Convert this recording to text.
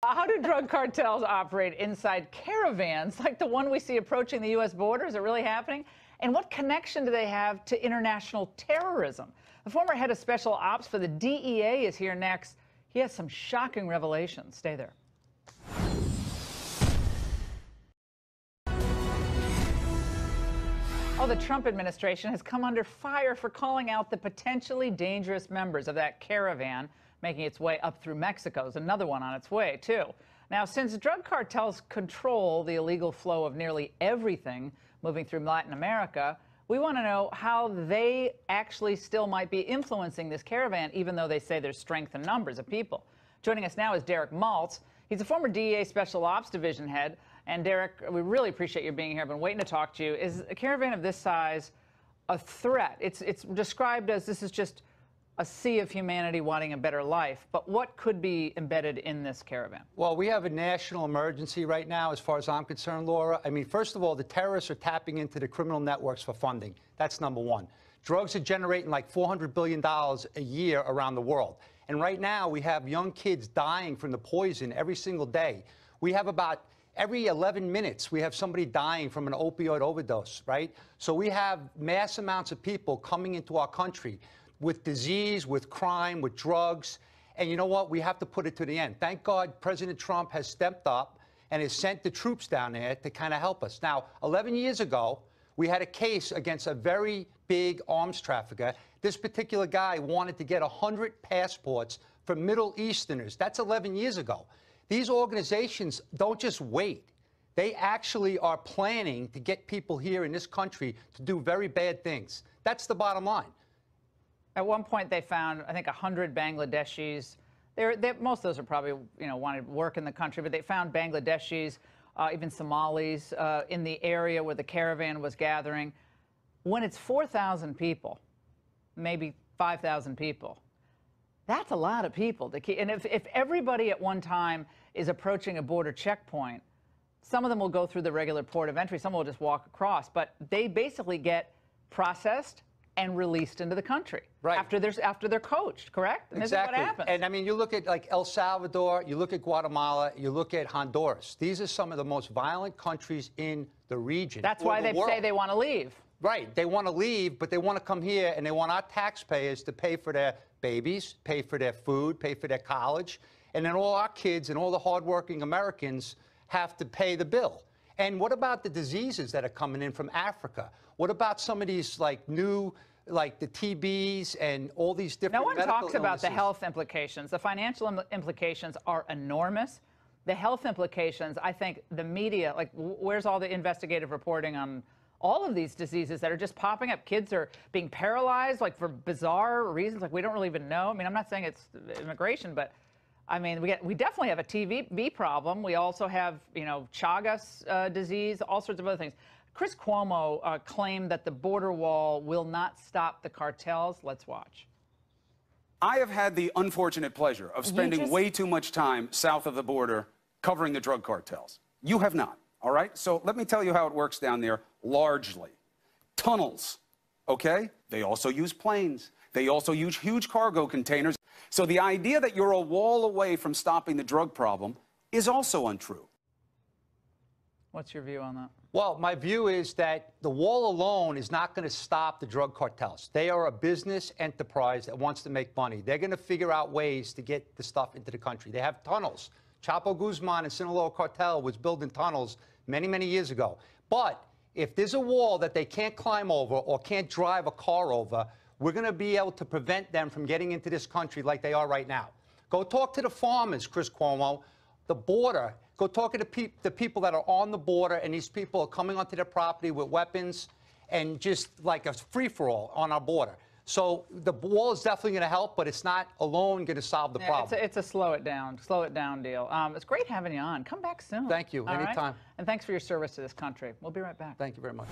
How do drug cartels operate inside caravans like the one we see approaching the U.S. border? Is it really happening? And what connection do they have to international terrorism? The former head of special ops for the DEA is here next. He has some shocking revelations. Stay there. Oh, the Trump administration has come under fire for calling out the potentially dangerous members of that caravan making its way up through Mexico. There's another one on its way, too. Now, since drug cartels control the illegal flow of nearly everything moving through Latin America, we want to know how they actually still might be influencing this caravan, even though they say there's strength in numbers of people. Joining us now is Derek Maltz. He's a former DEA Special Ops Division head. And Derek, we really appreciate you being here. I've been waiting to talk to you. Is a caravan of this size a threat? It's described as this is just a sea of humanity wanting a better life. But what could be embedded in this caravan? Well, we have a national emergency right now, as far as I'm concerned, Laura. I mean, first of all, the terrorists are tapping into the criminal networks for funding. That's number one. Drugs are generating like $400 billion a year around the world. And right now, we have young kids dying from the poison every single day. We have about every 11 minutes, we have somebody dying from an opioid overdose, right? So we have mass amounts of people coming into our country with disease, with crime, with drugs. And you know what? We have to put it to the end. Thank God President Trump has stepped up and has sent the troops down there to kind of help us. Now, 11 years ago, we had a case against a very big arms trafficker. This particular guy wanted to get 100 passports for Middle Easterners. That's 11 years ago. These organizations don't just wait. They actually are planning to get people here in this country to do very bad things. That's the bottom line. At one point, they found, I think, 100 Bangladeshis. Most of those are probably, wanted work in the country, but they found Bangladeshis, even Somalis, in the area where the caravan was gathering. When it's 4,000 people, maybe 5,000 people, that's a lot of people to keep. And if everybody at one time is approaching a border checkpoint, some of them will go through the regular port of entry, some will just walk across, but they basically get processed and released into the country. Right. After they're coached, correct? And exactly. This is what happens. And I mean, you look at like El Salvador, you look at Guatemala, you look at Honduras. These are some of the most violent countries in the region. That's why they say they want to leave. Right. They want to leave, but they want to come here, and they want our taxpayers to pay for their babies, pay for their food, pay for their college, and then all our kids and all the hardworking Americans have to pay the bill. And what about the diseases that are coming in from Africa? What about some of these like new, like the TBs and all these different medical illnesses? No one talks about the health implications. The financial implications are enormous. The health implications, I think the media, like where's all the investigative reporting on all of these diseases that are just popping up? Kids are being paralyzed, like for bizarre reasons, like we don't really even know. I mean, I'm not saying it's immigration, but I mean, we definitely have a TB problem. We also have, Chagas disease, all sorts of other things. Chris Cuomo claimed that the border wall will not stop the cartels. Let's watch. I have had the unfortunate pleasure of spending way too much time south of the border covering the drug cartels. You have not. All right? So let me tell you how it works down there, largely. Tunnels, okay? They also use planes. They also use huge cargo containers. So the idea that you're a wall away from stopping the drug problem is also untrue. What's your view on that? Well, my view is that the wall alone is not going to stop the drug cartels. They are a business enterprise that wants to make money. They're going to figure out ways to get the stuff into the country. They have tunnels. Chapo Guzman and Sinaloa cartel was building tunnels many, many years ago. But if there's a wall that they can't climb over or can't drive a car over, we're going to be able to prevent them from getting into this country like they are right now. Go talk to the farmers, Chris Cuomo, the border. Go talk to the people that are on the border, and these people are coming onto their property with weapons and just like a free-for-all on our border. So the wall is definitely going to help, but it's not alone going to solve the problem. It's a slow it down deal. It's great having you on. Come back soon. Thank you. Anytime. Right? And thanks for your service to this country. We'll be right back. Thank you very much.